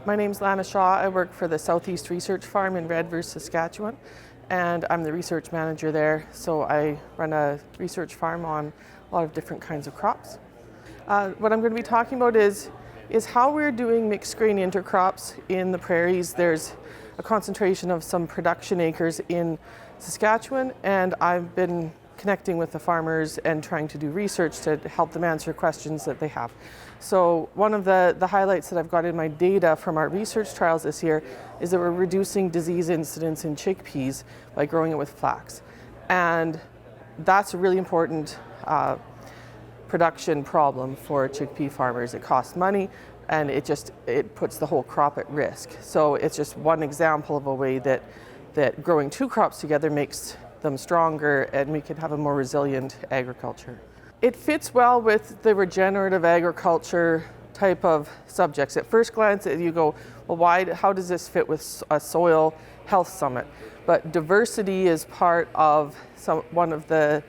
My name's Lana Shaw. I work for the Southeast Research Farm in Redvers, Saskatchewan, and I'm the research manager there. So I run a research farm on a lot of different kinds of crops. What I'm going to be talking about is how we're doing mixed grain intercrops in the prairies. There's a concentration of some production acres in Saskatchewan, and I've been connecting with the farmers and trying to do research to help them answer questions that they have. So one of the highlights that I've got in my data from our research trials this year is that we're reducing disease incidence in chickpeas by growing it with flax. And that's a really important production problem for chickpea farmers. It costs money and it puts the whole crop at risk. So it's just one example of a way that growing two crops together makes them stronger and we can have a more resilient agriculture. It fits well with the regenerative agriculture type of subjects. At first glance, you go, well, how does this fit with a soil health summit? But diversity is part of one of the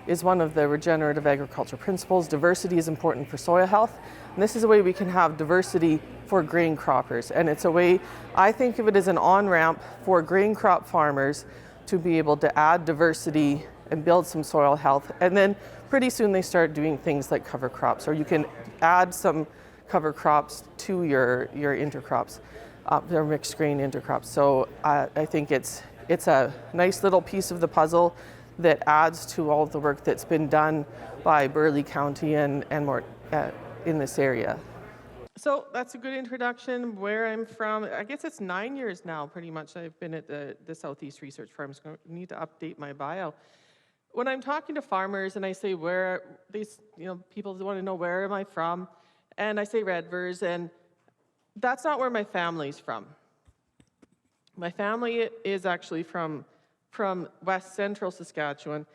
regenerative agriculture principles. Diversity is important for soil health. And this is a way we can have diversity for grain croppers. And it's a way, I think of it as an on-ramp for grain crop farmers to be able to add diversity and build some soil health. And then pretty soon they start doing things like cover crops, or you can add some cover crops to your intercrops, their mixed grain intercrops. So I think it's a nice little piece of the puzzle that adds to all of the work that's been done by Burleigh County and more in this area. So that's a good introduction. Where I'm from, I guess it's 9 years now, pretty much. I've been at the Southeast Research Farm. So I need to update my bio. When I'm talking to farmers and I say people want to know where am I from, and I say Redvers, and that's not where my family's from. My family is actually from West Central Saskatchewan.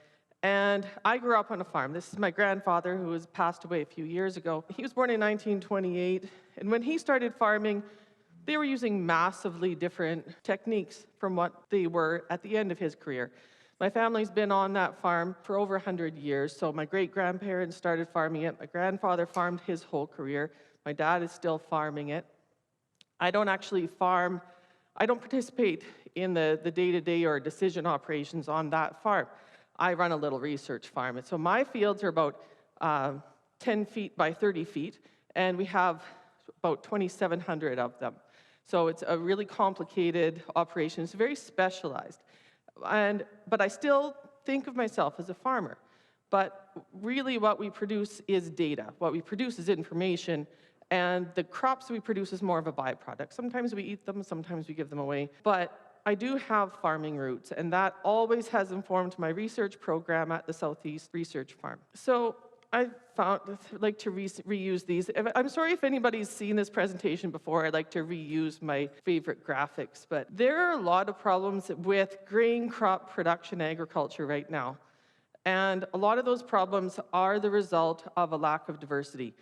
And I grew up on a farm. This is my grandfather, who has passed away a few years ago. He was born in 1928, and when he started farming, they were using massively different techniques from what they were at the end of his career. My family's been on that farm for over 100 years, so my great-grandparents started farming it. My grandfather farmed his whole career. My dad is still farming it. I don't actually farm. I don't participate in the day-to-day or decision operations on that farm. I run a little research farm. And so my fields are about 10 feet by 30 feet, and we have about 2,700 of them. So it's a really complicated operation. It's very specialized. But I still think of myself as a farmer. But really what we produce is data. What we produce is information, and the crops we produce is more of a byproduct. Sometimes we eat them, sometimes we give them away. But I do have farming roots, and that always has informed my research program at the Southeast Research Farm. So I like to reuse these. I'm sorry if anybody's seen this presentation before. I like to reuse my favorite graphics, but there are a lot of problems with grain crop production agriculture right now. And a lot of those problems are the result of a lack of diversity.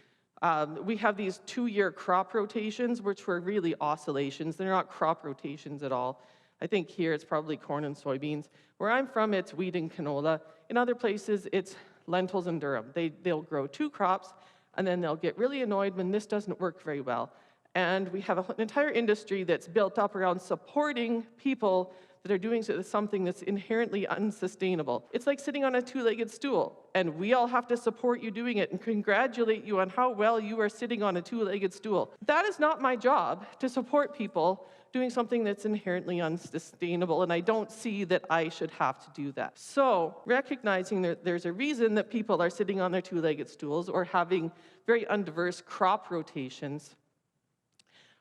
We have these 2-year crop rotations, which were really oscillations. They're not crop rotations at all. I think here it's probably corn and soybeans. Where I'm from, it's wheat and canola. In other places, it's lentils and durum. They'll grow 2 crops, and then they'll get really annoyed when this doesn't work very well. And we have an entire industry that's built up around supporting people that are doing something that's inherently unsustainable. It's like sitting on a 2-legged stool, and we all have to support you doing it and congratulate you on how well you are sitting on a 2-legged stool. That is not my job, to support people doing something that's inherently unsustainable, and I don't see that I should have to do that. So, recognizing that there's a reason that people are sitting on their 2-legged stools or having very undiverse crop rotations,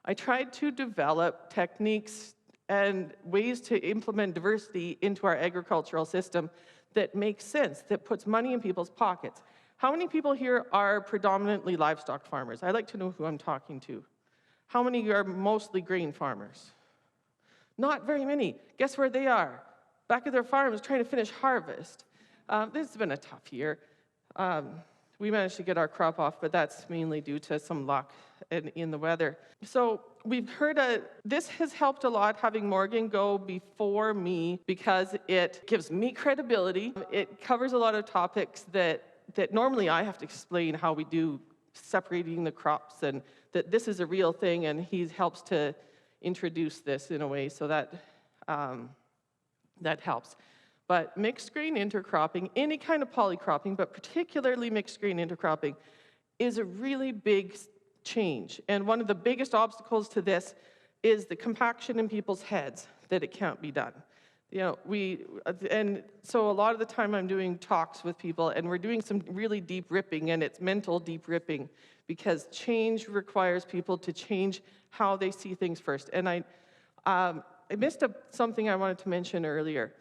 I tried to develop techniques and ways to implement diversity into our agricultural system that makes sense, that puts money in people's pockets. How many people here are predominantly livestock farmers? I'd like to know who I'm talking to. How many are mostly grain farmers? Not very many. Guess where they are? Back at their farms trying to finish harvest. This has been a tough year. We managed to get our crop off, but that's mainly due to some luck in the weather. So we've heard this has helped a lot, having Morgan go before me, because it gives me credibility. It covers a lot of topics that normally I have to explain how we do separating the crops, and that this is a real thing, and he helps to introduce this in a way so that that helps. But mixed grain intercropping, any kind of polycropping, but particularly mixed grain intercropping, is a really big change. And one of the biggest obstacles to this is the compaction in people's heads that it can't be done. You know, and so a lot of the time I'm doing talks with people, and we're doing some really deep ripping, and it's mental deep ripping, because change requires people to change how they see things first. And I missed something I wanted to mention earlier.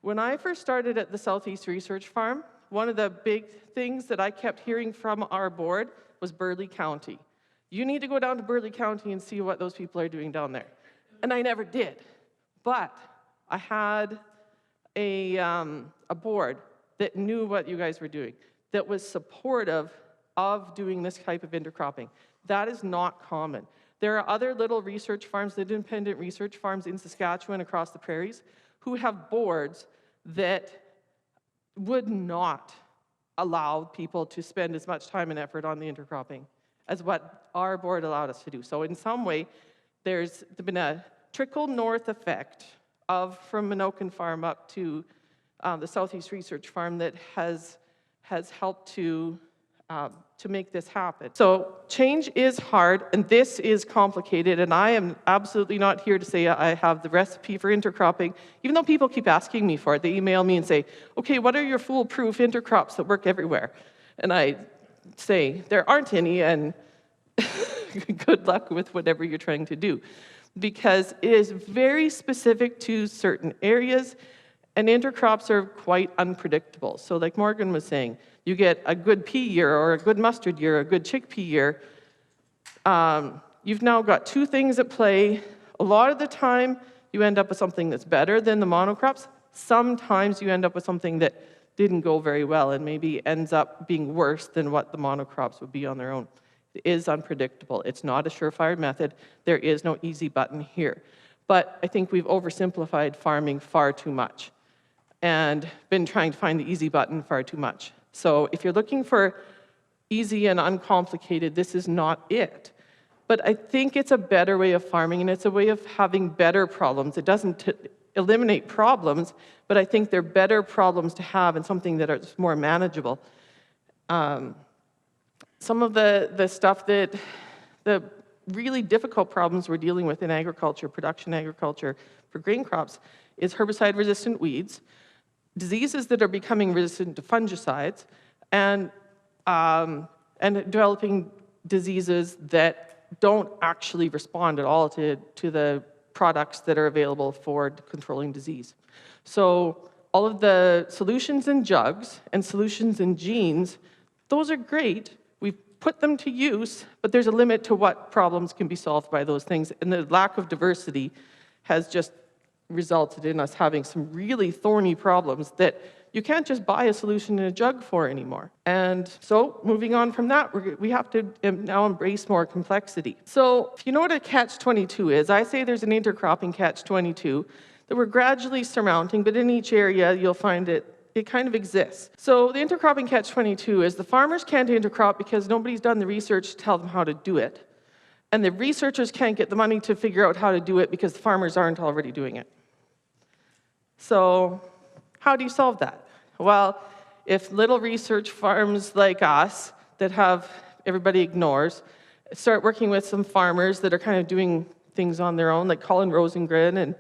When I first started at the Southeast Research Farm, one of the big things that I kept hearing from our board was Burleigh County. You need to go down to Burleigh County and see what those people are doing down there. And I never did. But I had a board that knew what you guys were doing, that was supportive of doing this type of intercropping. That is not common. There are other little research farms, independent research farms in Saskatchewan across the prairies, who have boards that would not allow people to spend as much time and effort on the intercropping as what our board allowed us to do. So in some way, there's been a trickle north effect from Minokan Farm up to the Southeast Research Farm that has helped to make this happen. So change is hard, and this is complicated, and I am absolutely not here to say I have the recipe for intercropping, even though people keep asking me for it. They email me and say, okay, what are your foolproof intercrops that work everywhere? And I say, there aren't any, and good luck with whatever you're trying to do, because it is very specific to certain areas, and intercrops are quite unpredictable. So like Morgan was saying, you get a good pea year or a good mustard year, a good chickpea year. You've now got two things at play. A lot of the time, you end up with something that's better than the monocrops. Sometimes you end up with something that didn't go very well and maybe ends up being worse than what the monocrops would be on their own. It is unpredictable. It's not a surefire method. There is no easy button here. But I think we've oversimplified farming far too much and been trying to find the easy button far too much. So if you're looking for easy and uncomplicated, this is not it. But I think it's a better way of farming, and it's a way of having better problems. It doesn't eliminate problems, but I think they're better problems to have and something that is more manageable. Some of the stuff that, the really difficult problems we're dealing with in agriculture, production agriculture for grain crops, is herbicide-resistant weeds, diseases that are becoming resistant to fungicides, and developing diseases that don't actually respond at all to the products that are available for controlling disease. So all of the solutions in jugs and solutions in genes, those are great. We've put them to use, but there's a limit to what problems can be solved by those things, and the lack of diversity has just resulted in us having some really thorny problems that you can't just buy a solution in a jug for anymore. And so moving on from that, we have to now embrace more complexity. So if you know what a catch-22 is, I say there's an intercropping catch-22 that we're gradually surmounting, but in each area you'll find it kind of exists. So the intercropping catch-22 is the farmers can't intercrop because nobody's done the research to tell them how to do it. And the researchers can't get the money to figure out how to do it because the farmers aren't already doing it. So how do you solve that? Well, if little research farms like us that everybody ignores, start working with some farmers that are kind of doing things on their own, like Colin Rosengren and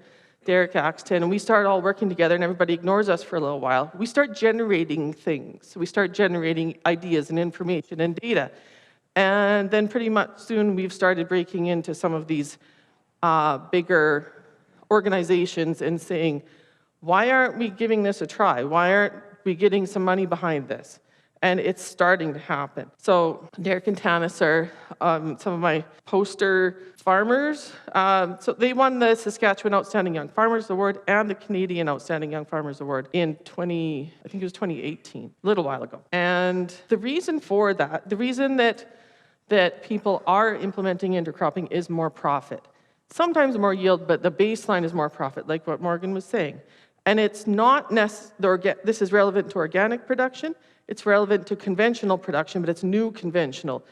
Derek Axton, and we start all working together and everybody ignores us for a little while, we start generating things. We start generating ideas and information and data. And then pretty much soon we've started breaking into some of these bigger organizations and saying, why aren't we giving this a try? Why aren't we getting some money behind this? And it's starting to happen. So Derek and Tanis are some of my poster farmers. So they won the Saskatchewan Outstanding Young Farmers Award and the Canadian Outstanding Young Farmers Award in I think it was 2018, a little while ago. And the reason for that, the reason that people are implementing intercropping is more profit. Sometimes more yield, but the baseline is more profit, like what Morgan was saying. And it's not this is relevant to organic production, it's relevant to conventional production, but it's new conventional.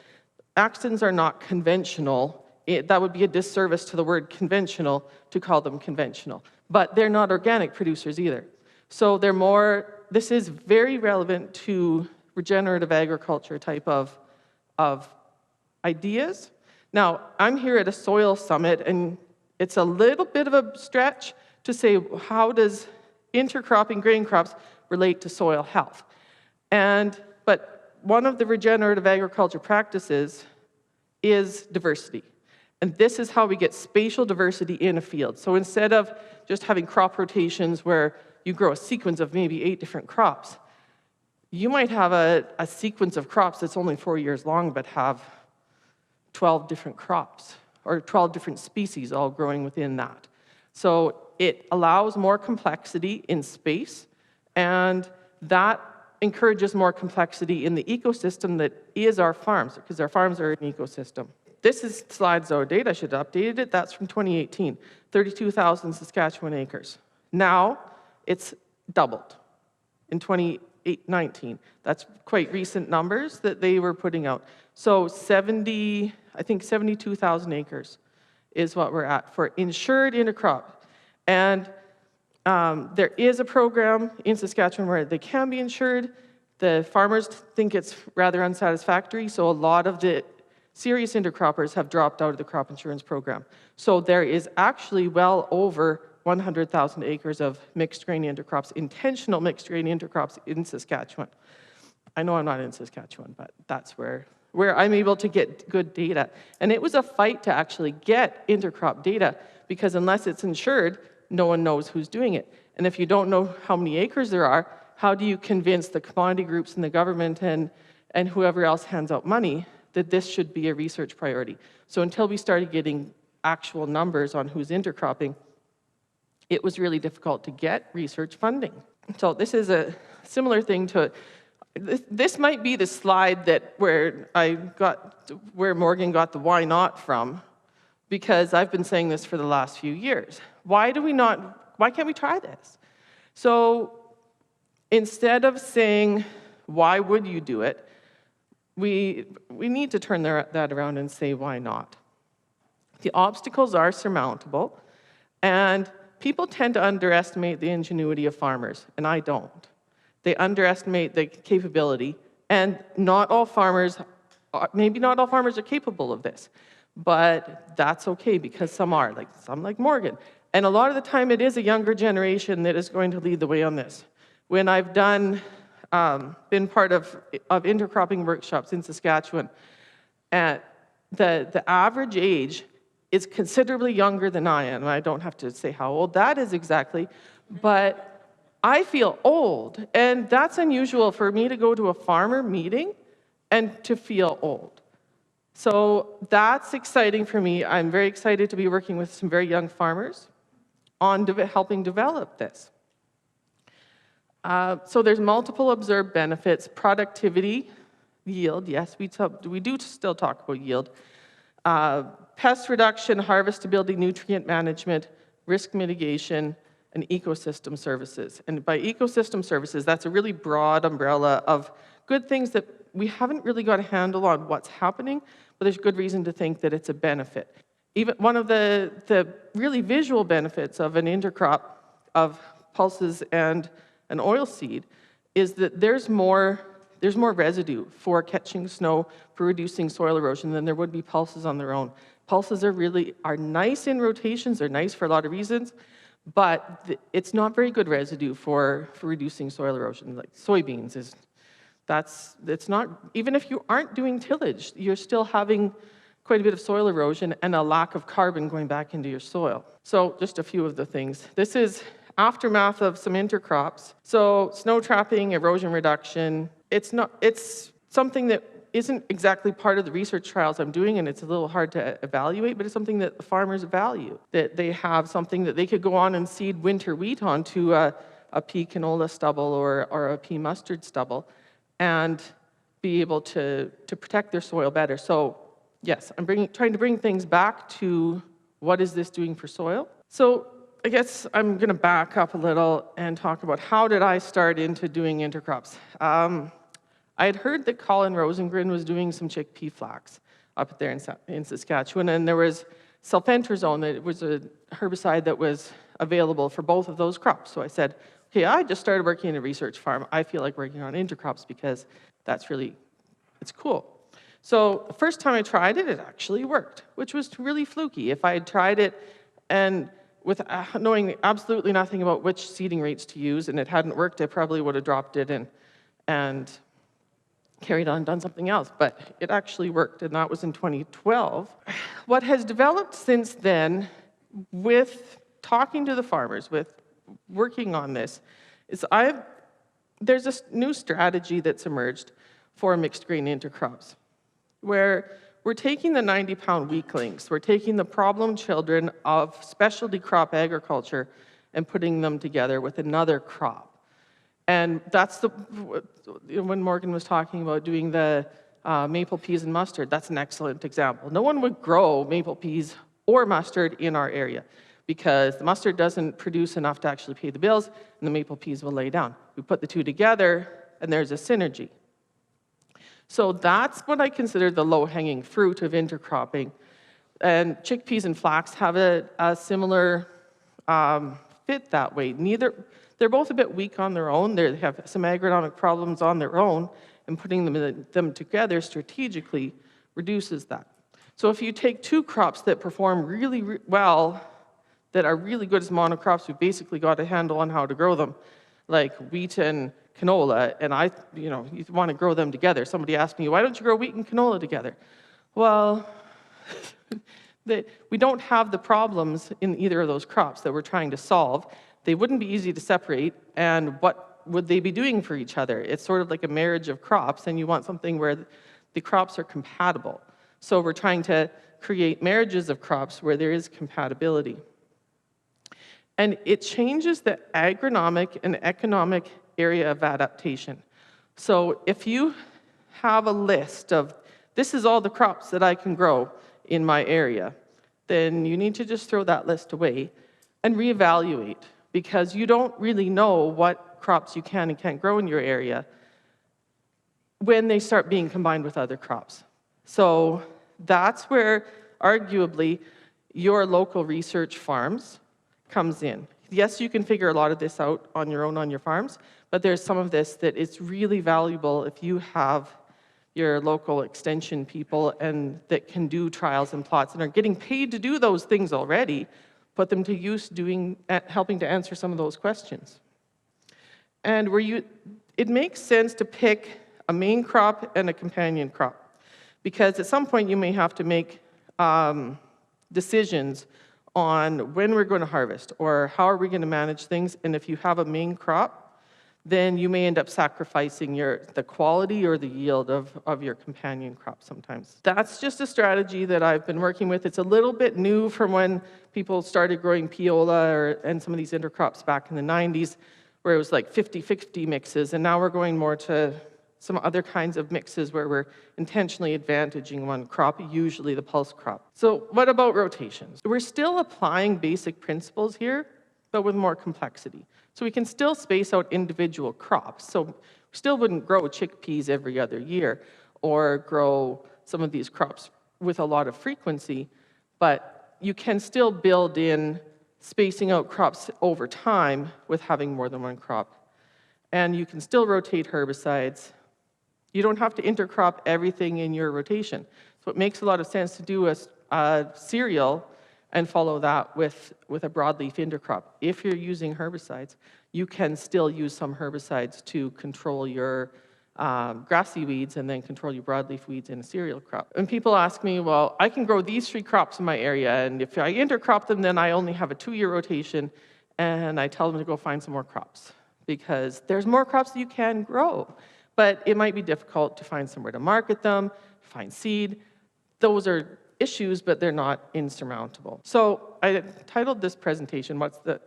Axtons are not conventional. That would be a disservice to the word conventional to call them conventional. But they're not organic producers either. So they're more, this is very relevant to regenerative agriculture type of ideas. Now, I'm here at a soil summit, and it's a little bit of a stretch to say, how does intercropping grain crops relate to soil health? But one of the regenerative agriculture practices is diversity. And this is how we get spatial diversity in a field. So instead of just having crop rotations where you grow a sequence of maybe 8 different crops, you might have a sequence of crops that's only 4 years long, but have 12 different crops, or 12 different species all growing within that. So it allows more complexity in space, and that encourages more complexity in the ecosystem that is our farms, because our farms are an ecosystem. This is slides out of date. I should have updated it. That's from 2018, 32,000 Saskatchewan acres. Now it's doubled in 2019. That's quite recent numbers that they were putting out. So I think 72,000 acres is what we're at for insured intercrop. And there is a program in Saskatchewan where they can be insured. The farmers think it's rather unsatisfactory, so a lot of the serious intercroppers have dropped out of the crop insurance program. So there is actually well over 100,000 acres of mixed grain intercrops, intentional mixed grain intercrops in Saskatchewan. I know I'm not in Saskatchewan, but that's where I'm able to get good data. And it was a fight to actually get intercrop data, because unless it's insured, no one knows who's doing it. And if you don't know how many acres there are, how do you convince the commodity groups and the government and whoever else hands out money that this should be a research priority? So until we started getting actual numbers on who's intercropping, it was really difficult to get research funding. So this is a similar thing to, this might be the slide where Morgan got the why not from, because I've been saying this for the last few years. Why can't we try this? So instead of saying, why would you do it, we need to turn that around and say, why not? The obstacles are surmountable, and people tend to underestimate the ingenuity of farmers, and I don't. They underestimate the capability, and not all farmers, maybe not all farmers are capable of this, but that's okay, because some are, some like Morgan. And a lot of the time it is a younger generation that is going to lead the way on this. When I've been part of intercropping workshops in Saskatchewan, the average age is considerably younger than I am. I don't have to say how old that is exactly, but I feel old, and that's unusual for me to go to a farmer meeting and to feel old. So that's exciting for me. I'm very excited to be working with some very young farmers on helping develop this. So there's multiple observed benefits: productivity, yield, yes, we do still talk about yield, pest reduction, harvestability, nutrient management, risk mitigation, and ecosystem services. And by ecosystem services, that's a really broad umbrella of good things that we haven't really got a handle on what's happening, but there's good reason to think that it's a benefit. Even one of the really visual benefits of an intercrop of pulses and an oilseed is that there's more residue for catching snow, for reducing soil erosion than there would be pulses on their own. Pulses are nice in rotations, they're nice for a lot of reasons, but it's not very good residue for reducing soil erosion. Like soybeans it's not, even if you aren't doing tillage, you're still having quite a bit of soil erosion and a lack of carbon going back into your soil. So just a few of the things. This is aftermath of some intercrops. So snow trapping, erosion reduction, it's something that isn't exactly part of the research trials I'm doing, and it's a little hard to evaluate, but it's something that the farmers value, that they have something that they could go on and seed winter wheat onto a pea canola stubble or a pea mustard stubble and be able to protect their soil better. So yes, I'm trying to bring things back to what is this doing for soil. So I guess I'm going to back up a little and talk about how did I start into doing intercrops. I had heard that Colin Rosengren was doing some chickpea flax. up there in Saskatchewan, and there was sulfentrazone, that was a herbicide that was available for both of those crops. So I said, okay, I just started working in a research farm. I feel like working on intercrops because that's really, it's cool. So the first time I tried it, it actually worked, which was really fluky. If I had tried it and with knowing absolutely nothing about which seeding rates to use and it hadn't worked, I probably would have dropped it and carried on, done something else. But it actually worked, and that was in 2012. What has developed since then, with talking to the farmers, with working on this, is there's a new strategy that's emerged for mixed grain intercrops, where we're taking the 90-pound weaklings, we're taking the problem children of specialty crop agriculture and putting them together with another crop. And that's when Morgan was talking about doing the maple peas and mustard, that's an excellent example. No one would grow maple peas or mustard in our area because the mustard doesn't produce enough to actually pay the bills, and the maple peas will lay down. We put the two together, and there's a synergy. So that's what I consider the low-hanging fruit of intercropping. And chickpeas and flax have a similar fit that way. They're both a bit weak on their own. They have some agronomic problems on their own, and putting them together strategically reduces that. So if you take two crops that perform really well, that are really good as monocrops, we've basically got a handle on how to grow them, like wheat and canola, and you want to grow them together. Somebody asked me, why don't you grow wheat and canola together? Well, we don't have the problems in either of those crops that we're trying to solve. They wouldn't be easy to separate, and what would they be doing for each other? It's sort of like a marriage of crops, and you want something where the crops are compatible. So we're trying to create marriages of crops where there is compatibility. And it changes the agronomic and economic area of adaptation. So if you have a list of, this is all the crops that I can grow in my area, then you need to just throw that list away and reevaluate, because you don't really know what crops you can and can't grow in your area when they start being combined with other crops. So that's where, arguably, your local research farms comes in. Yes, you can figure a lot of this out on your own on your farms, but there's some of this that it's really valuable if you have your local extension people and that can do trials and plots and are getting paid to do those things already, put them to use helping to answer some of those questions. And it makes sense to pick a main crop and a companion crop, because at some point you may have to make decisions on when we're going to harvest or how are we going to manage things. And if you have a main crop, then you may end up sacrificing the quality or the yield of your companion crop sometimes. That's just a strategy that I've been working with. It's a little bit new from when people started growing piola and some of these intercrops back in the 90s, where it was like 50-50 mixes, and now we're going more to some other kinds of mixes where we're intentionally advantaging one crop, usually the pulse crop. So what about rotations? We're still applying basic principles here, but with more complexity. So we can still space out individual crops. So we still wouldn't grow chickpeas every other year or grow some of these crops with a lot of frequency, but you can still build in spacing out crops over time with having more than one crop. And you can still rotate herbicides. You don't have to intercrop everything in your rotation. So it makes a lot of sense to do a cereal and follow that with a broadleaf intercrop. If you're using herbicides, you can still use some herbicides to control your grassy weeds and then control your broadleaf weeds in a cereal crop. And people ask me, well, I can grow these 3 crops in my area, and if I intercrop them, then I only have a 2-year rotation, and I tell them to go find some more crops, because there's more crops that you can grow. But it might be difficult to find somewhere to market them, find seed. Those are issues, but they're not insurmountable. So I titled this presentation, what's the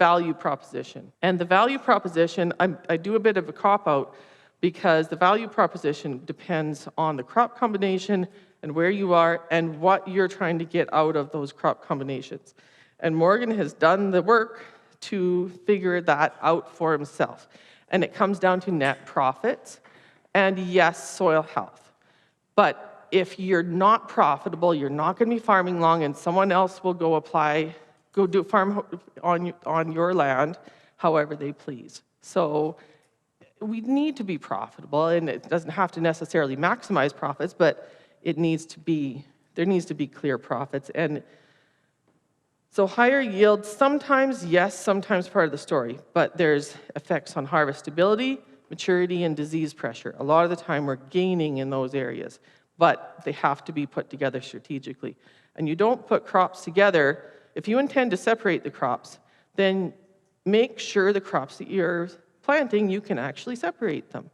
value proposition? And the value proposition, I do a bit of a cop-out, because the value proposition depends on the crop combination and where you are and what you're trying to get out of those crop combinations. And Morgan has done the work to figure that out for himself. And it comes down to net profits and, yes, soil health. But if you're not profitable, you're not going to be farming long, and someone else will go do farm on your land however they please. So we need to be profitable, and it doesn't have to necessarily maximize profits, but there needs to be clear profits. And so higher yield, sometimes yes, sometimes part of the story, but there's effects on harvestability, maturity, and disease pressure. A lot of the time we're gaining in those areas, but they have to be put together strategically. And you don't put crops together, if you intend to separate the crops, then make sure the crops that you're planting, you can actually separate them.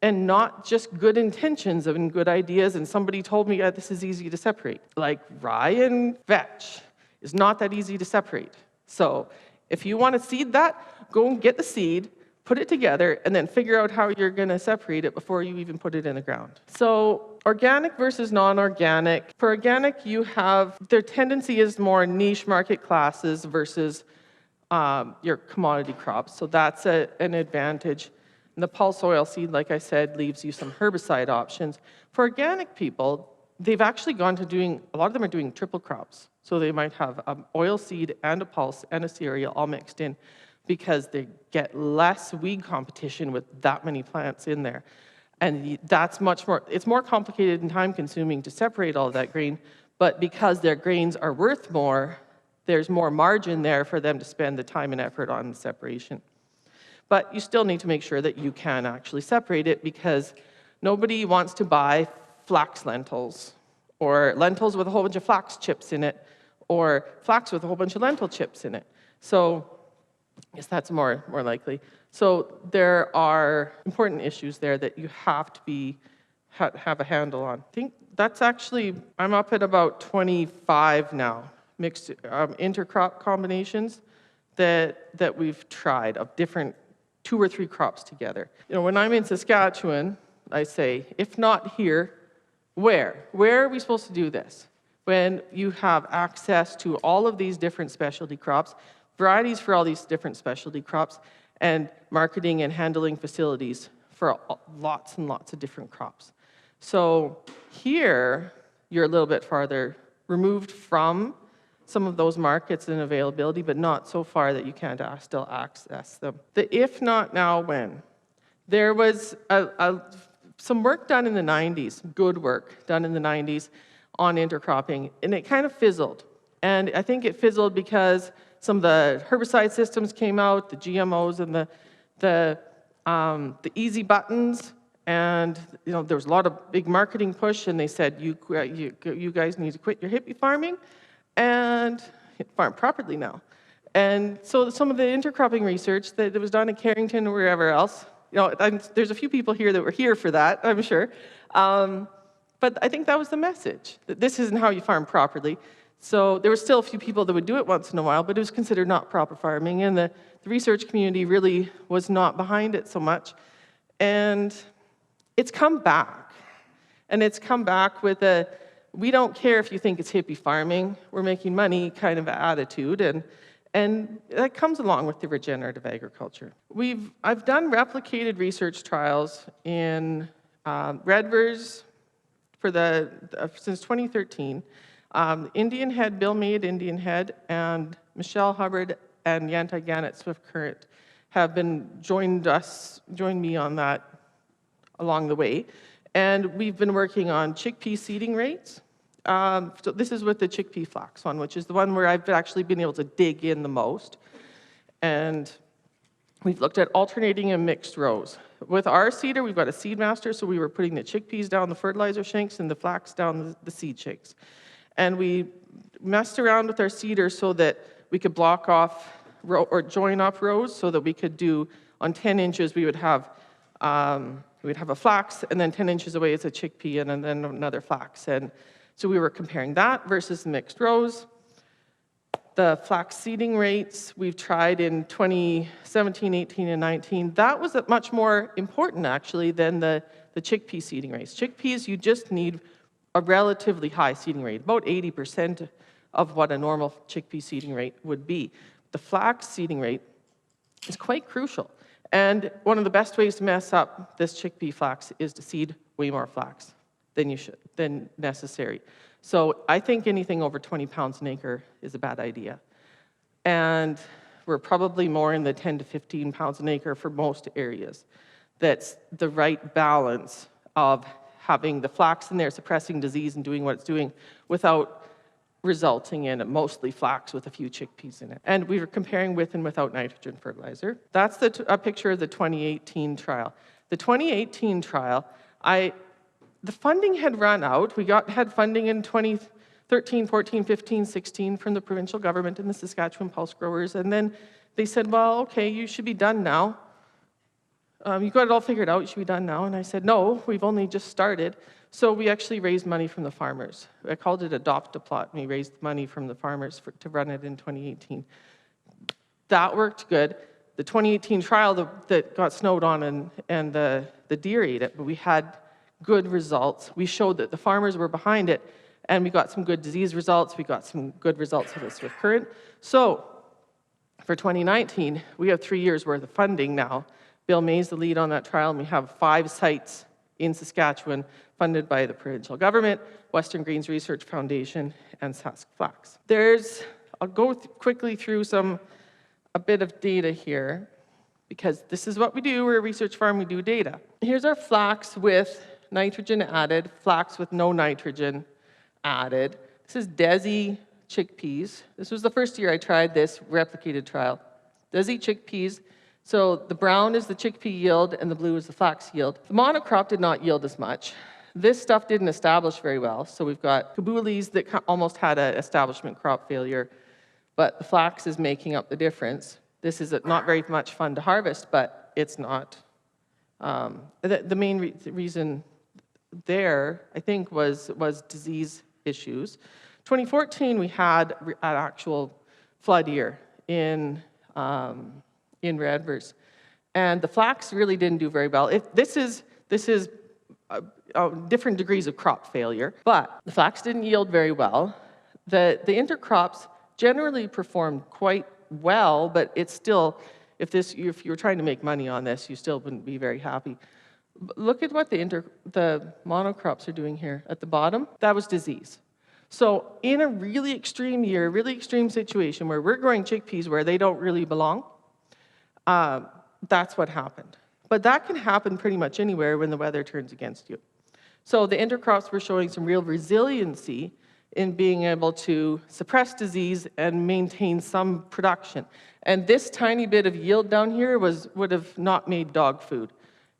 And not just good intentions and good ideas, and somebody told me, this is easy to separate. Like rye and vetch is not that easy to separate. So if you want to seed that, go and get the seed, put it together, and then figure out how you're going to separate it before you even put it in the ground. So organic versus non-organic. For organic, their tendency is more niche market classes versus your commodity crops. So that's an advantage. And the pulse oil seed, like I said, leaves you some herbicide options. For organic people, they've actually gone to a lot of them are doing triple crops. So they might have an oil seed and a pulse and a cereal all mixed in because they get less weed competition with that many plants in there. And that's it's more complicated and time consuming to separate all of that grain, but because their grains are worth more, there's more margin there for them to spend the time and effort on the separation. But you still need to make sure that you can actually separate it, because nobody wants to buy flax lentils, or lentils with a whole bunch of flax chips in it, or flax with a whole bunch of lentil chips in it. So I guess that's more likely. So there are important issues there that you have to have a handle on. I think that's actually, I'm up at about 25 now, mixed intercrop combinations that we've tried of different 2 or 3 crops together. When I'm in Saskatchewan, I say, if not here, where? Where are we supposed to do this? When you have access to all of these different specialty crops, varieties for all these different specialty crops, and marketing and handling facilities for lots and lots of different crops. So here, you're a little bit farther removed from some of those markets and availability, but not so far that you can't still access them. The if not now, when? There was some work done in the 90s, good work done in the 90s on intercropping, and it kind of fizzled. And I think it fizzled because some of the herbicide systems came out, the GMOs and the easy buttons, and there was a lot of big marketing push, and they said, you guys need to quit your hippie farming and farm properly now. And so some of the intercropping research that was done in Carrington or wherever else, there's a few people here that were here for that, I'm sure. But I think that was the message, that this isn't how you farm properly. So there were still a few people that would do it once in a while, but it was considered not proper farming, and the research community really was not behind it so much. And it's come back. And it's come back with a, we don't care if you think it's hippie farming, we're making money kind of attitude, and that comes along with the regenerative agriculture. I've done replicated research trials in Redvers since 2013. Indian Head, Bill Meade, Indian Head, and Michelle Hubbard and Yantai Gannett Swift Current have joined me on that along the way. And we've been working on chickpea seeding rates. So this is with the chickpea flax one, which is the one where I've actually been able to dig in the most. And we've looked at alternating and mixed rows. With our seeder, we've got a seed master, so we were putting the chickpeas down the fertilizer shanks and the flax down the seed shanks. And we messed around with our seeder so that we could block off or join up rows, so that we could do, on 10 inches, we would have a flax, and then 10 inches away is a chickpea, and then another flax. And so we were comparing that versus mixed rows. The flax seeding rates we've tried in 2017, 18, and 19. That was much more important, actually, than the chickpea seeding rates. Chickpeas, you just need a relatively high seeding rate, about 80% of what a normal chickpea seeding rate would be. The flax seeding rate is quite crucial. And one of the best ways to mess up this chickpea flax is to seed way more flax. than necessary. So I think anything over 20 pounds an acre is a bad idea. And we're probably more in the 10 to 15 pounds an acre for most areas. That's the right balance of having the flax in there suppressing disease and doing what it's doing without resulting in mostly flax with a few chickpeas in it. And we were comparing with and without nitrogen fertilizer. That's a picture of the 2018 trial. The 2018 trial, the funding had run out. We had funding in 2013, 14, 15, 16 from the provincial government and the Saskatchewan pulse growers. And then they said, well, okay, you should be done now. You got it all figured out, you should be done now. And I said, no, we've only just started. So we actually raised money from the farmers. I called it Adopt a Plot, and we raised money from the farmers to run it in 2018. That worked good. The 2018 trial that got snowed on and the deer ate it, but we had good results. We showed that the farmers were behind it, and we got some good disease results. We got some good results of the Swift Current. So for 2019, we have 3 years worth of funding now. Bill May's the lead on that trial, and we have 5 sites in Saskatchewan funded by the provincial government, Western Greens Research Foundation, and Sask Flax. I'll go quickly through a bit of data here, because this is what we do. We're a research farm, we do data. Here's our flax with nitrogen added, flax with no nitrogen added. This is DESI chickpeas. This was the first year I tried this replicated trial. DESI chickpeas. So the brown is the chickpea yield and the blue is the flax yield. The monocrop did not yield as much. This stuff didn't establish very well. So we've got Kabulis that almost had an establishment crop failure, but the flax is making up the difference. This is not very much fun to harvest, but it's not. The main reason there, I think, was disease issues. 2014, we had an actual flood year in Redvers, and the flax really didn't do very well. This is different degrees of crop failure, but the flax didn't yield very well. The intercrops generally performed quite well, but it's still, if you were trying to make money on this, you still wouldn't be very happy. Look at what the monocrops are doing here at the bottom. That was disease. So in a really extreme year, really extreme situation where we're growing chickpeas where they don't really belong, that's what happened. But that can happen pretty much anywhere when the weather turns against you. So the intercrops were showing some real resiliency in being able to suppress disease and maintain some production. And this tiny bit of yield down here would have not made dog food.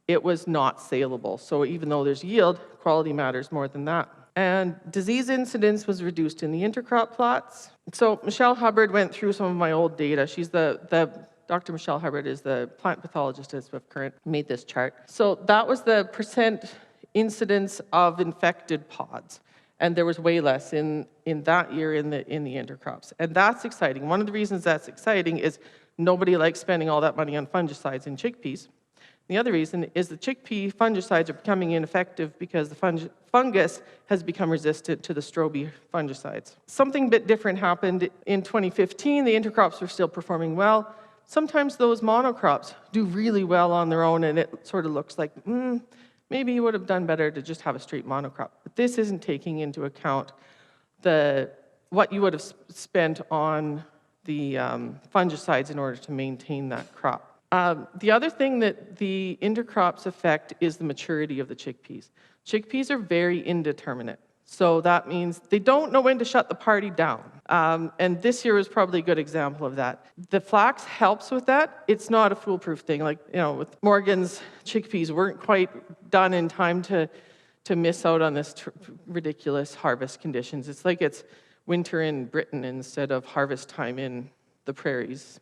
It was not saleable. So even though there's yield, quality matters more than that. And disease incidence was reduced in the intercrop plots. So Michelle Hubbard went through some of my old data. She's Dr. Michelle Hubbard is the plant pathologist at Swift Current, made this chart. So that was the percent incidence of infected pods. And there was way less in that year in the intercrops. And that's exciting. One of the reasons that's exciting is nobody likes spending all that money on fungicides in chickpeas. The other reason is the chickpea fungicides are becoming ineffective because the fungus has become resistant to the strobe fungicides. Something a bit different happened in 2015. The intercrops were still performing well. Sometimes those monocrops do really well on their own, and it sort of looks like, maybe you would have done better to just have a straight monocrop. But this isn't taking into account what you would have spent on the fungicides in order to maintain that crop. The other thing that the intercrops affect is the maturity of the chickpeas. Chickpeas are very indeterminate. So that means they don't know when to shut the party down. And this year was probably a good example of that. The flax helps with that. It's not a foolproof thing. Like, with Morgan's chickpeas weren't quite done in time to miss out on this ridiculous harvest conditions. It's like it's winter in Britain instead of harvest time in the prairies.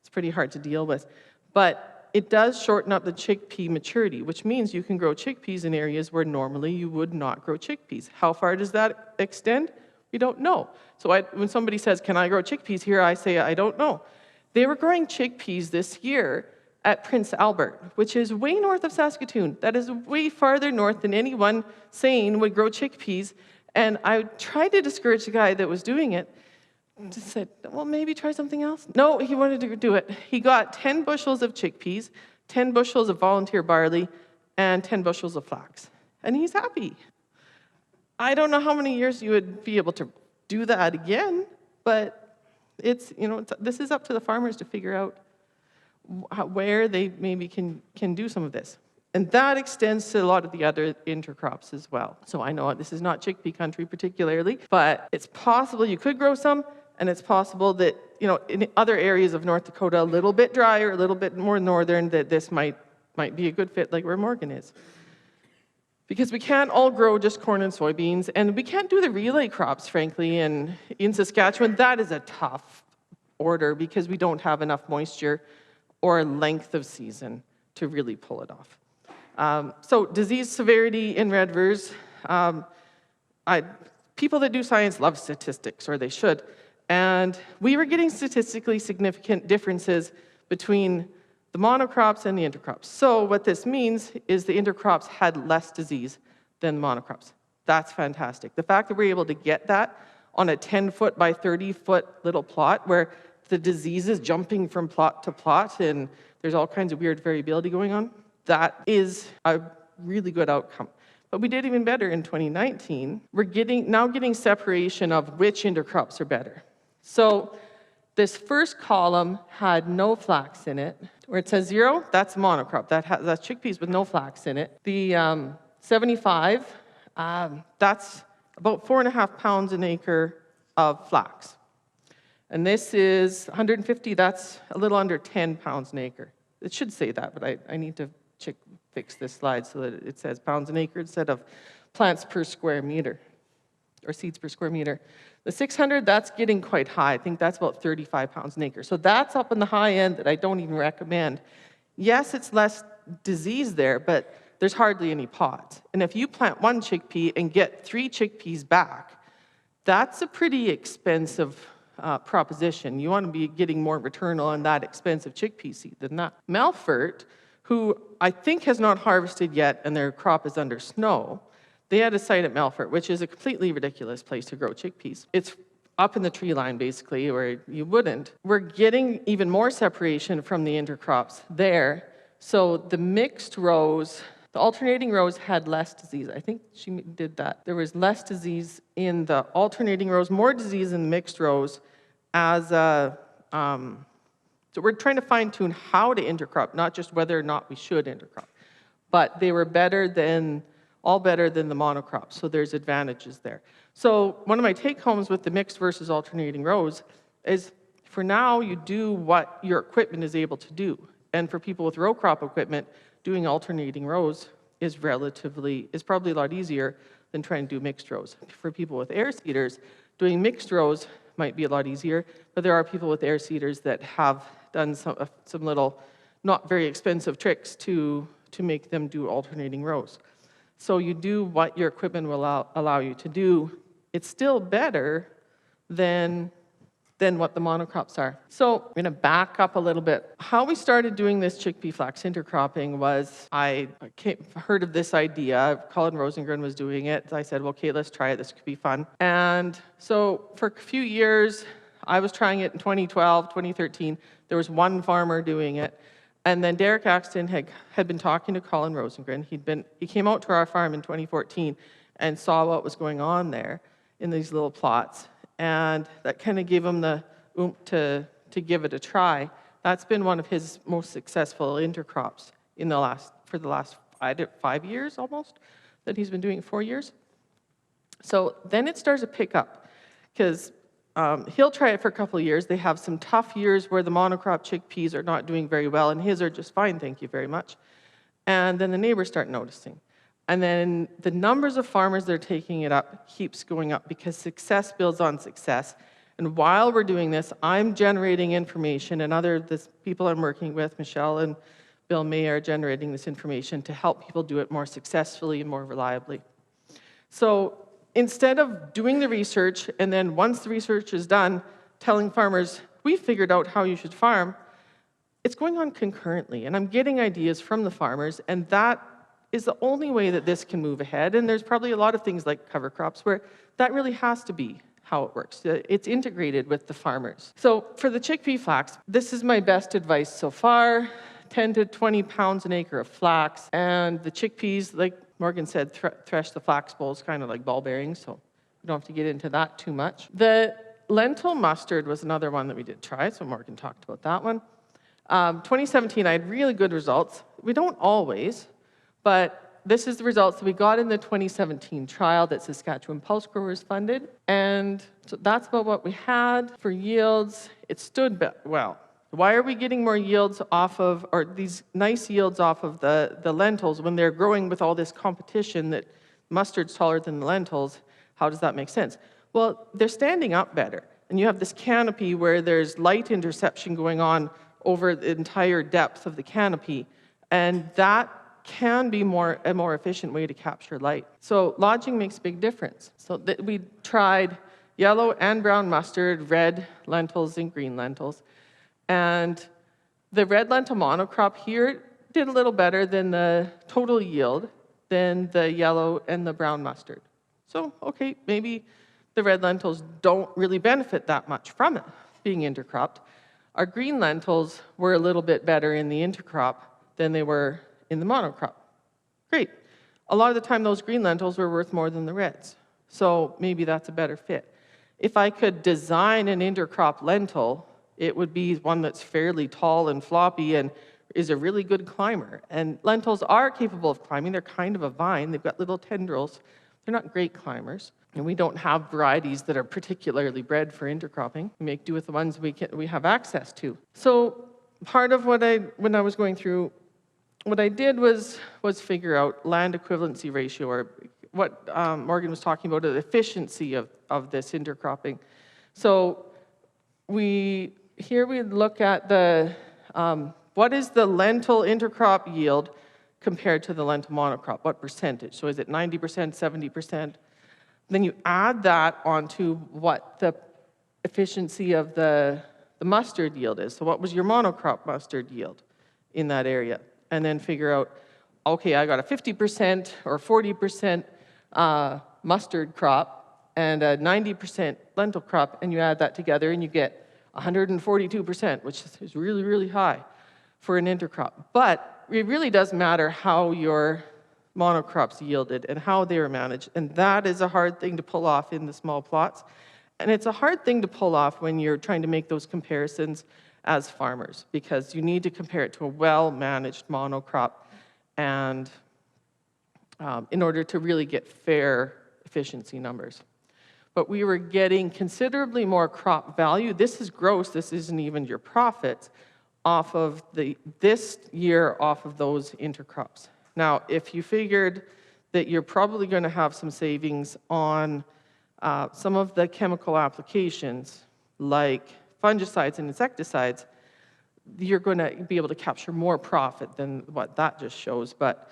It's pretty hard to deal with. But it does shorten up the chickpea maturity, which means you can grow chickpeas in areas where normally you would not grow chickpeas. How far does that extend? We don't know. So when somebody says, can I grow chickpeas here? I say, I don't know. They were growing chickpeas this year at Prince Albert, which is way north of Saskatoon. That is way farther north than anyone sane would grow chickpeas. And I tried to discourage the guy that was doing it. Just said, well, maybe try something else. No, he wanted to do it. He got 10 bushels of chickpeas, 10 bushels of volunteer barley, and 10 bushels of flax. And he's happy. I don't know how many years you would be able to do that again, but it's, this is up to the farmers to figure out where they maybe can do some of this. And that extends to a lot of the other intercrops as well. So I know this is not chickpea country particularly, but it's possible you could grow some, and it's possible that, in other areas of North Dakota, a little bit drier, a little bit more northern, that this might be a good fit, like where Morgan is. Because we can't all grow just corn and soybeans, and we can't do the relay crops, frankly, and in Saskatchewan, that is a tough order because we don't have enough moisture or length of season to really pull it off. So disease severity in red vers, people that do science love statistics, or they should, and we were getting statistically significant differences between the monocrops and the intercrops. So what this means is the intercrops had less disease than the monocrops. That's fantastic. The fact that we're able to get that on a 10-foot by 30-foot little plot where the disease is jumping from plot to plot and there's all kinds of weird variability going on, that is a really good outcome. But we did even better in 2019. We're now getting separation of which intercrops are better. So this first column had no flax in it. Where it says 0, that's monocrop. That's chickpeas with no flax in it. The 75, that's about 4.5 pounds an acre of flax. And this is 150, that's a little under 10 pounds an acre. It should say that, but I need to fix this slide so that it says pounds an acre instead of plants per square meter, or seeds per square meter. The 600, that's getting quite high. I think that's about 35 pounds an acre. So that's up in the high end that I don't even recommend. Yes, it's less disease there, but there's hardly any pods. And if you plant one chickpea and get 3 chickpeas back, that's a pretty expensive proposition. You want to be getting more return on that expensive chickpea seed than that. Melfort, who I think has not harvested yet and their crop is under snow, they had a site at Melfort, which is a completely ridiculous place to grow chickpeas. It's up in the tree line, basically, where you wouldn't. We're getting even more separation from the intercrops there. So the mixed rows, the alternating rows had less disease. I think she did that. There was less disease in the alternating rows, more disease in the mixed rows as a, so we're trying to fine-tune how to intercrop, not just whether or not we should intercrop. But they were all better than the monocrops, so there's advantages there. So one of my take-homes with the mixed versus alternating rows is, for now, you do what your equipment is able to do. And for people with row crop equipment, doing alternating rows is probably a lot easier than trying to do mixed rows. For people with air seeders, doing mixed rows might be a lot easier, but there are people with air seeders that have done some little not very expensive tricks to make them do alternating rows. So you do what your equipment will allow you to do. It's still better than what the monocrops are. So I'm going to back up a little bit. How we started doing this chickpea flax intercropping was I heard of this idea. Colin Rosengren was doing it. I said, well, okay, let's try it. This could be fun. And so for a few years, I was trying it in 2012, 2013. There was one farmer doing it. And then Derek Axton had been talking to Colin Rosengren. He came out to our farm in 2014 and saw what was going on there in these little plots. And that kind of gave him the oomph to give it a try. That's been one of his most successful intercrops for the last 5 years almost, that he's been doing it 4 years. So then it starts to pick up, because he'll try it for a couple of years. They have some tough years where the monocrop chickpeas are not doing very well, and his are just fine, thank you very much. And then the neighbors start noticing. And then the numbers of farmers that are taking it up keeps going up, because success builds on success. And while we're doing this, I'm generating information, and people I'm working with, Michelle and Bill May, are generating this information to help people do it more successfully and more reliably. So instead of doing the research, and then once the research is done, telling farmers, we figured out how you should farm, it's going on concurrently. And I'm getting ideas from the farmers, and that is the only way that this can move ahead. And there's probably a lot of things like cover crops where that really has to be how it works. It's integrated with the farmers. So for the chickpea flax, this is my best advice so far. 10 to 20 pounds an acre of flax. And the chickpeas, like Morgan said thresh the flax bolls kind of like ball bearings, so we don't have to get into that too much. The lentil mustard was another one that we did try, so Morgan talked about that one. 2017, I had really good results. We don't always, but this is the results that we got in the 2017 trial that Saskatchewan Pulse Growers funded. And so that's about what we had for yields. It stood well. Why are we getting more yields off of, or these nice yields off of the lentils when they're growing with all this competition that mustard's taller than the lentils? How does that make sense? Well, they're standing up better. And you have this canopy where there's light interception going on over the entire depth of the canopy. And that can be a more efficient way to capture light. So lodging makes a big difference. So we tried yellow and brown mustard, red lentils and green lentils. And the red lentil monocrop here did a little better than the total yield than the yellow and the brown mustard. So, okay, maybe the red lentils don't really benefit that much from it being intercropped. Our green lentils were a little bit better in the intercrop than they were in the monocrop. Great. A lot of the time, those green lentils were worth more than the reds. So maybe that's a better fit. If I could design an intercrop lentil, it would be one that's fairly tall and floppy and is a really good climber. And lentils are capable of climbing. They're kind of a vine. They've got little tendrils. They're not great climbers. And we don't have varieties that are particularly bred for intercropping. We make do with the ones we have access to. So part of when I was going through, what I did was figure out land equivalency ratio, or what Morgan was talking about, the efficiency of this intercropping. So here we look at the what is the lentil intercrop yield compared to the lentil monocrop? What percentage? So is it 90%, 70%? Then you add that onto what the efficiency of the mustard yield is. So what was your monocrop mustard yield in that area? And then figure out, okay, I got a 50% or 40% mustard crop and a 90% lentil crop, and you add that together and you get 142%, which is really, really high for an intercrop. But it really does matter how your monocrops yielded and how they were managed, and that is a hard thing to pull off in the small plots. And it's a hard thing to pull off when you're trying to make those comparisons as farmers, because you need to compare it to a well-managed monocrop and in order to really get fair efficiency numbers. But we were getting considerably more crop value. This is gross, this isn't even your profits, off of this year off of those intercrops. Now, if you figured that you're probably going to have some savings on some of the chemical applications, like fungicides and insecticides, you're going to be able to capture more profit than what that just shows. But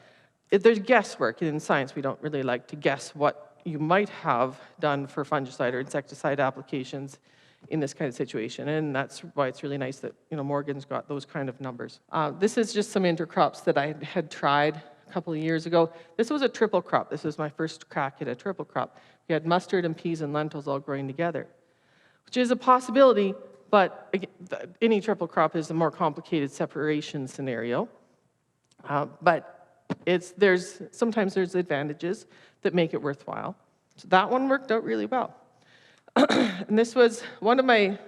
there's guesswork. In science, we don't really like to guess what you might have done for fungicide or insecticide applications in this kind of situation. And that's why it's really nice that Morgan's got those kind of numbers. This is just some intercrops that I had tried a couple of years ago. This was a triple crop. This was my first crack at a triple crop. We had mustard and peas and lentils all growing together, which is a possibility, but again, any triple crop is a more complicated separation scenario. But sometimes there's advantages that make it worthwhile. So that one worked out really well. And this was one of my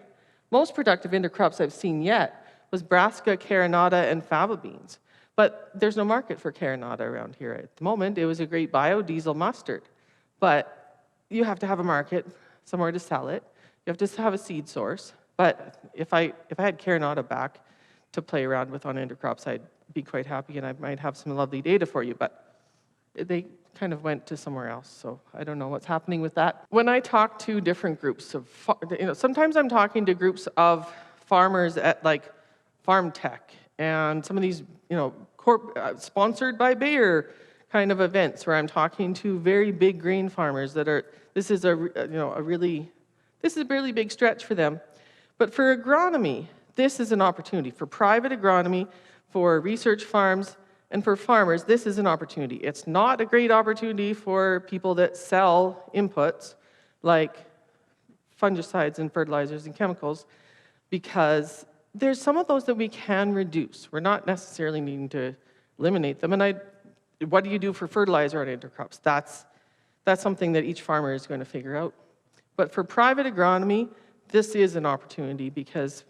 most productive intercrops I've seen yet, was brassica, carinata, and fava beans. But there's no market for carinata around here at the moment. It was a great biodiesel mustard. But you have to have a market, somewhere to sell it. You have to have a seed source. But if I had carinata back to play around with on intercrops, I'd be quite happy, and I might have some lovely data for you. But they kind of went to somewhere else, so I don't know what's happening with that. When I talk to different groups of, sometimes I'm talking to groups of farmers at like Farm Tech and some of these, sponsored by Bayer kind of events where I'm talking to very big grain farmers that are. This is a really big stretch for them, but for agronomy, this is an opportunity for private agronomy, for research farms. And for farmers, this is an opportunity. It's not a great opportunity for people that sell inputs like fungicides and fertilizers and chemicals, because there's some of those that we can reduce. We're not necessarily needing to eliminate them. And what do you do for fertilizer on intercrops? That's something that each farmer is going to figure out. But for private agronomy, this is an opportunity because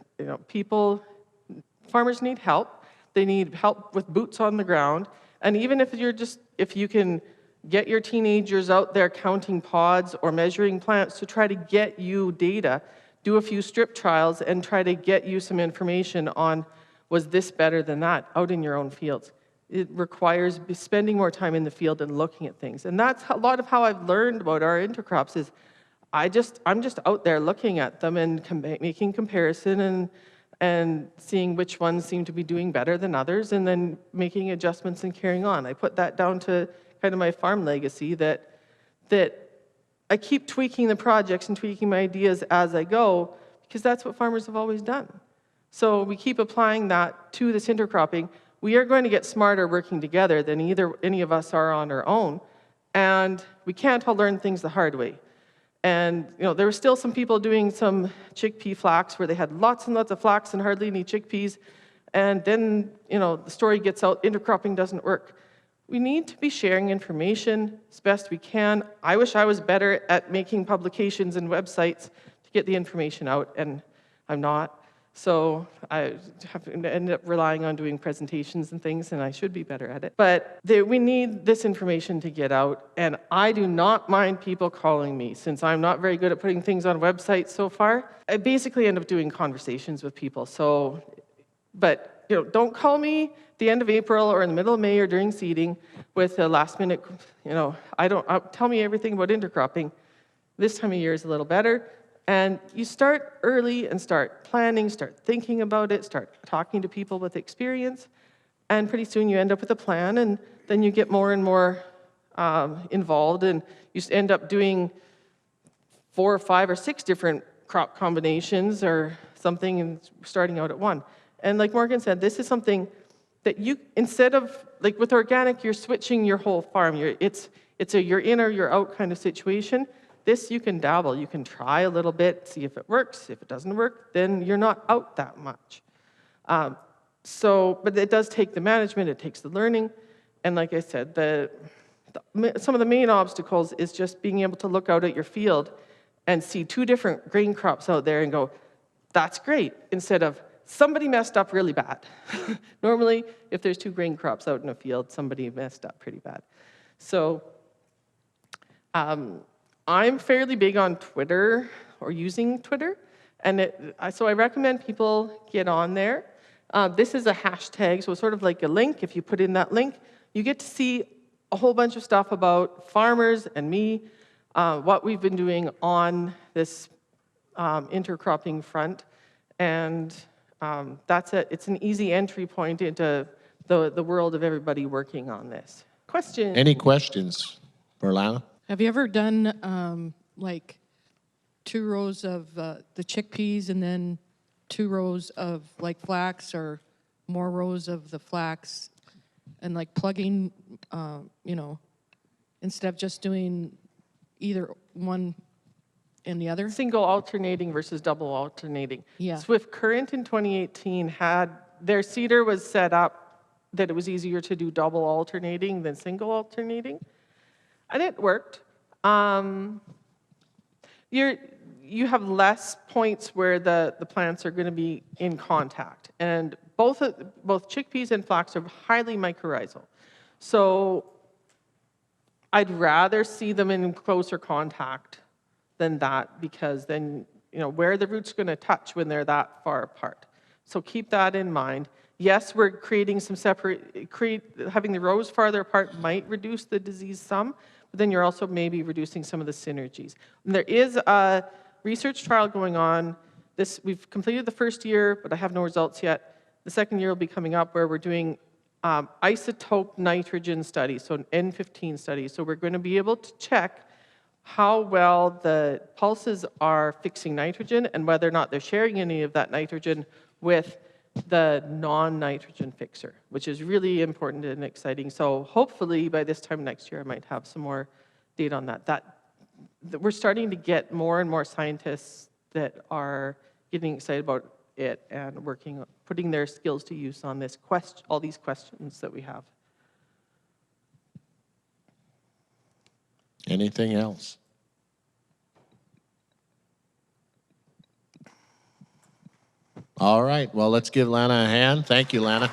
farmers need help. They need help with boots on the ground. And even if you can get your teenagers out there counting pods or measuring plants to try to get you data, do a few strip trials and try to get you some information on, was this better than that, out in your own fields. It requires spending more time in the field and looking at things. And that's a lot of how I've learned about our intercrops is I'm just out there looking at them and making comparison and seeing which ones seem to be doing better than others and then making adjustments and carrying on. I put that down to kind of my farm legacy that I keep tweaking the projects and tweaking my ideas as I go because that's what farmers have always done. So we keep applying that to this intercropping. We are going to get smarter working together than any of us are on our own, and we can't all learn things the hard way. And there were still some people doing some chickpea flax where they had lots and lots of flax and hardly any chickpeas, and then the story gets out, intercropping doesn't work. We need to be sharing information as best we can. I wish I was better at making publications and websites to get the information out, and I'm not. So I have to end up relying on doing presentations and things, and I should be better at it. But we need this information to get out, and I do not mind people calling me. Since I'm not very good at putting things on websites so far, I basically end up doing conversations with people. But don't call me at the end of April or in the middle of May or during seeding with a last minute, tell me everything about intercropping. This time of year is a little better. And you start early and start planning, start thinking about it, start talking to people with experience, and pretty soon you end up with a plan, and then you get more and more involved, and you end up doing 4 or 5 or 6 different crop combinations or something and starting out at one. And like Morgan said, this is something that instead of, like with organic, you're switching your whole farm. It's a you're in or you're out kind of situation. This, you can dabble, you can try a little bit, see if it works. If it doesn't work, then you're not out that much. But it does take the management, it takes the learning, and like I said, some of the main obstacles is just being able to look out at your field and see 2 different grain crops out there and go, that's great, instead of, somebody messed up really bad. Normally, if there's 2 grain crops out in a field, somebody messed up pretty bad. So, I'm fairly big on Twitter or using Twitter, and so I recommend people get on there. This is a hashtag, so it's sort of like a link. If you put in that link, you get to see a whole bunch of stuff about farmers and me, what we've been doing on this intercropping front, and that's it. It's an easy entry point into the world of everybody working on this. Questions? Any questions for Lana? Have you ever done like 2 rows of the chickpeas and then 2 rows of like flax or more rows of the flax and like plugging, instead of just doing either one and the other? Single alternating versus double alternating. Yeah. Swift Current in 2018 their seeder was set up that it was easier to do double alternating than single alternating. And it worked. You have less points where the plants are going to be in contact. And both chickpeas and flax are highly mycorrhizal. So I'd rather see them in closer contact than that, because then, where are the roots going to touch when they're that far apart? So keep that in mind. Yes, we're creating some having the rows farther apart might reduce the disease some, but then you're also maybe reducing some of the synergies. And there is a research trial going on. We've completed the first year, but I have no results yet. The second year will be coming up where we're doing isotope nitrogen studies, so an N15 study. So we're going to be able to check how well the pulses are fixing nitrogen and whether or not they're sharing any of that nitrogen with the non-nitrogen fixer, which is really important and exciting. So hopefully by this time next year, I might have some more data on that. We're starting to get more and more scientists that are getting excited about it and putting their skills to use on all these questions that we have. Anything else? All right, well, let's give Lana a hand. Thank you, Lana.